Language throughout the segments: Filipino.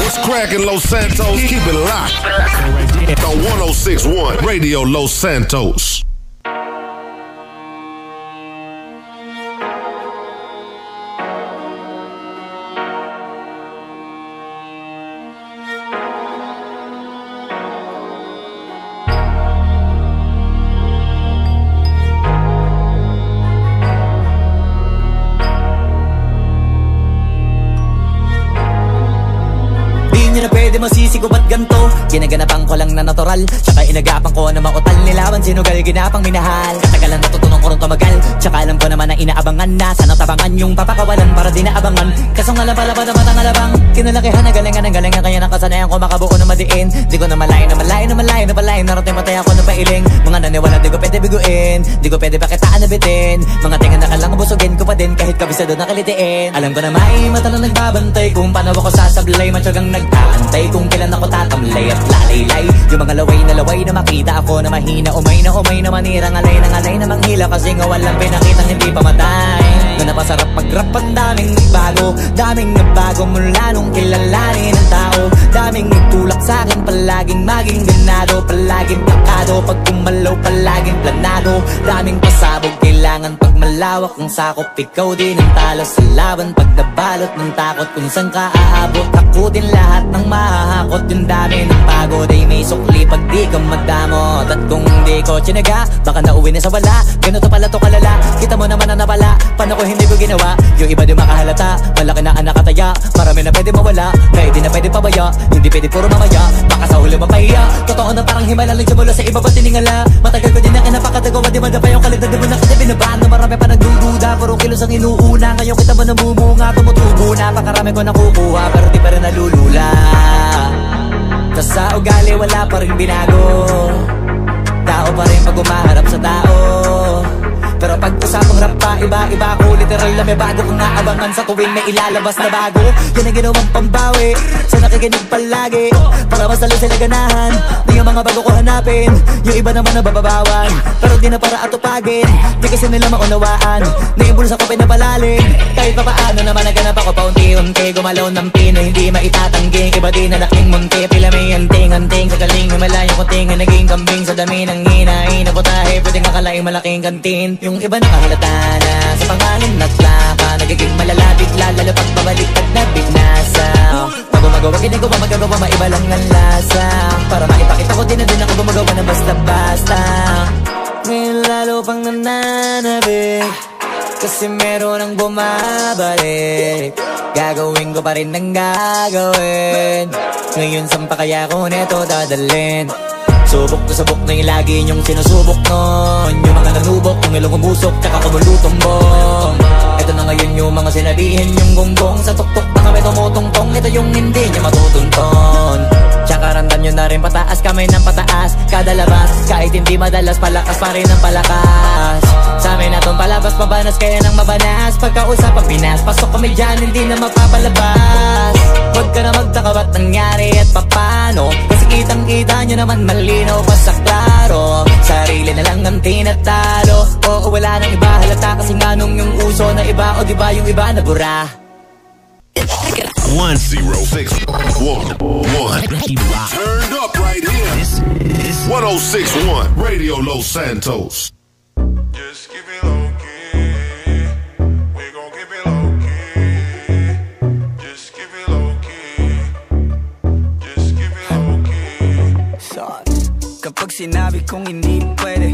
What's cracking, Los Santos? Keep it locked on 106.1 Radio Los Santos. Masisi ko ba't ganto? Ginaganapan ko lang na natural, tsaka inagapan ko na mautal. Nilaban sinugal, ginapang minahal. Katagalan natutunan ko rin tumagal, tsaka alam ko naman na inaabangan na. Sana tabangan yung papakawalan para di naabangan. Kasong alam pala ba naman ang alabang kinalakihan na galingan ng galingan, kaya nakasanayan ko makabuo na madiin. Di ko na malayo na malayo na malayo na malayo. Narating matay ako na pailing. Mga naniwala di ko pwede biguin, di ko pwede pakitaan na bitin. Mga tinga na kalang busugin ko pa din kahit kabisado na kalitiin. Alam ko na may mata na nagbabantay kung paano ako sasablay. Matyagang nag-aantay kung kailan ako tatamlay at lalaylay. Yung mga laway na makita ako na mahina. Umay na manira, ngalay na manghila. Kasi nga walang pinakitang hindi pamatay. Na napasarap mag-rap, ang daming nagbago mula nung kilalanin ang tao. Daming nagtulak sa'kin, palaging maging ganado, palaging plakado. Pag kumalaw, palaging planado. Daming pasabog, kailangan pag malawak ang sakop. Ikaw din ang talo sa laban, pag nabalot ng takot. Kung saan ka aabot, ako din lahat ng mahahakot. Yung dami ng pagod ay may sukli pag di ka magdamot. At kung hindi ko tsinaga, baka nauwi na sa wala. Ganito pala to kalala, kita mo naman na napala. Paano ko hindi ko ginawa? Yung iba di makahalata, malaki na anak kataya. Marami na pwede mawala, kaya di na pwede pabaya. Hindi pwede puro mamaya, baka sa huli mapahiya. Totoo na parang himala lang siya mula sa iba ba tiningala. Matagal ko din na kinapakatagawa, di madapa yung kalidad. Di mo na kasi binabaan na marami pa nagdududa. Puro kilos ang inuuna, ngayon kita ba namumunga? Tumutubo na, pakarami ko nakukuha, pero di pa rin nalulula. Tas sa ugali wala pa rin binago, tao pa rin pag umaharap sa tao. Pero pag usapang rap pa, iba-iba ako. Literal na may bago kong naabangan sa tuwing may ilalabas na bago. Yan ang ginawang pambawi sa nakikinig palagi, para mas lalo sila ganahan na yung mga bago ko hanapin. Yung iba naman nababawan, pero di na para atupagin. Di kasi nila maunawaan na yung bulsa ko pinapalalim. Kahit pa paano naman naganap ako paunti-unti. Gumalaw ng pino, hindi maitatangging. Iba din na laking munti, pila may anting-anting. Sa galing may malayong kuting na naging kambing. Sa dami ng hinahin na putahe, pwedeng akalaing malaking kantin. Yung iba nakahalata na sa pangalan at laka, nagiging malala bigla, lalo pag pabaliktad na binasa. Pag gumagawa, hindi ko ba magagawa, maiba lang ang lasa. Para maipakita ko din na din ako gumagawa na basta-basta. Ngayon lalo pang nananabik, kasi meron ang bumabalik. Gagawin ko pa rin ang gagawin. Ngayon saan pa kaya ko neto dadalhin? Subok to sabok na yung lagi niyong sinusubok nun. Yung mga nanubok, kung ilong umusok, tsaka kumulutong bong. Ito na ngayon yung mga sinabihin yung gonggong. Sa tuktok na kami tumutungtong, ito yung hindi niya matutunton. Tsaka ramdam nyo na rin pataas, kamay ng pataas kada labas, kahit hindi madalas, palakas pa rin ang palakas. Sa amin natong palabas, mabanas kaya nang mabanas. Pagkausap ang Pinas, pasok kami dyan, hindi na mapapalabas. Huwag ka na magtaka ba't nangyari at papano, kasi kitang-kita nyo naman malinaw pa sa klaro. Sarili na lang ang tinatalo, oo wala nang iba halata. Kasi nga nung yung uso na iba, o diba yung iba na bura. 1061. Turned up right here. 106.1 Radio Los Santos. Just keep it low key. We gon' keep it low key. Just keep it low key. Just keep it low key. Kapag sinabi kong hindi pwede,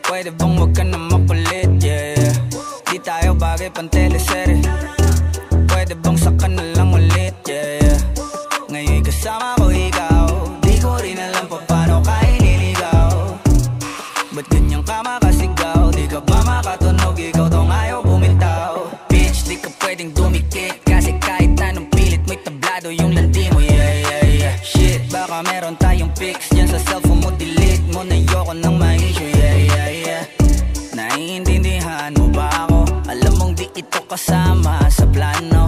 pwede bang wag ka na mapalit, yeah. Di tayo bagay pang teleserye, pwede bang saka na lang ulit, yeah. Ngayon kasama ko ikaw, di ko rin alam pa paano ka iniligaw. Ba't ganyan ka makasigaw? Di ka ba makatunog? Ikaw tong ayaw bumitaw. Bitch, di ka pwedeng dumikit, kasi kahit anong pilit mo'y tablado yung landi mo, yeah, yeah, yeah. Shit, baka meron tayong pics dyan sa cellphone mo, delete mo na yoko ng ma-issue, yeah, yeah, yeah. Naiintindihan mo ba ako? Alam mong di ito kasama sa plano.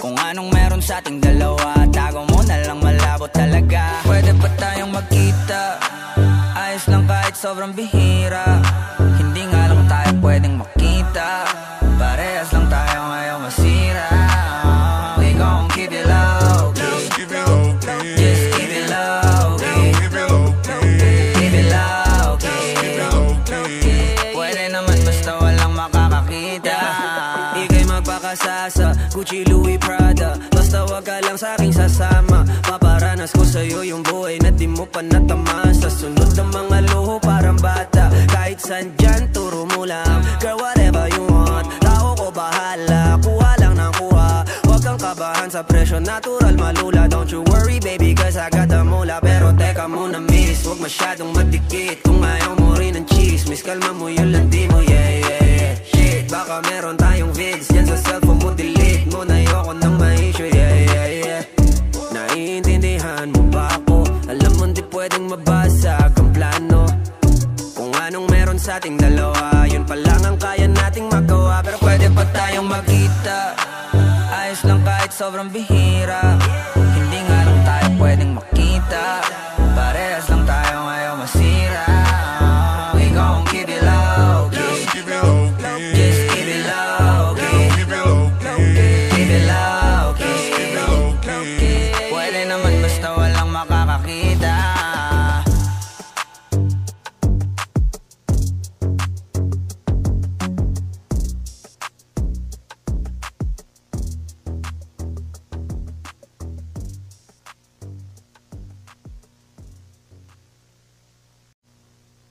Kung anong meron sa ating dalawa, tago mo na lang, malabo talaga. Pwede ba tayong magkita? Ayos lang kahit sobrang bihira. Hindi nga lang tayo pwedeng makita. Parehas lang tayo ngayon masira. We gon' keep it low key. Louis Prada. Basta wag ka lang sa'king sasama. Paparanas ko sa'yo yung buhay na di mo pa natama. Sa sunod ng mga luho parang bata. Kahit saan dyan, turo mo lang. Girl, whatever you want, tao ko bahala. Kuha lang ng kuha, wag kang kabahan sa presyo. Natural malula, don't you worry baby, cause I got the mula. Pero teka muna miss, wag masyadong madikit. Kung ayaw mo rin ng chismis, kalma mo yung landi mo, yeah, yeah, yeah. Shit, baka meron tayong vids yan sa cellphone mo, delete mo na ayoko nang ma-issue, yeah, yeah, yeah. Naiintindihan mo ba ako? Alam mo di pwedeng mabasag ang plano. Kung anong meron sa ating dalawa, yun pa lang ang kaya nating magawa. Pero pwede pa tayong magkita, ayos lang kahit sobrang bihira. Hindi nga lang tayo pwedeng makita, parehas lang tayo ngayon masira. We gon' keep it low key, Just keep it low key. just keep it low key, Keep it low key. keep it low key. Keep it low key. Pwede naman basta walang makakakita.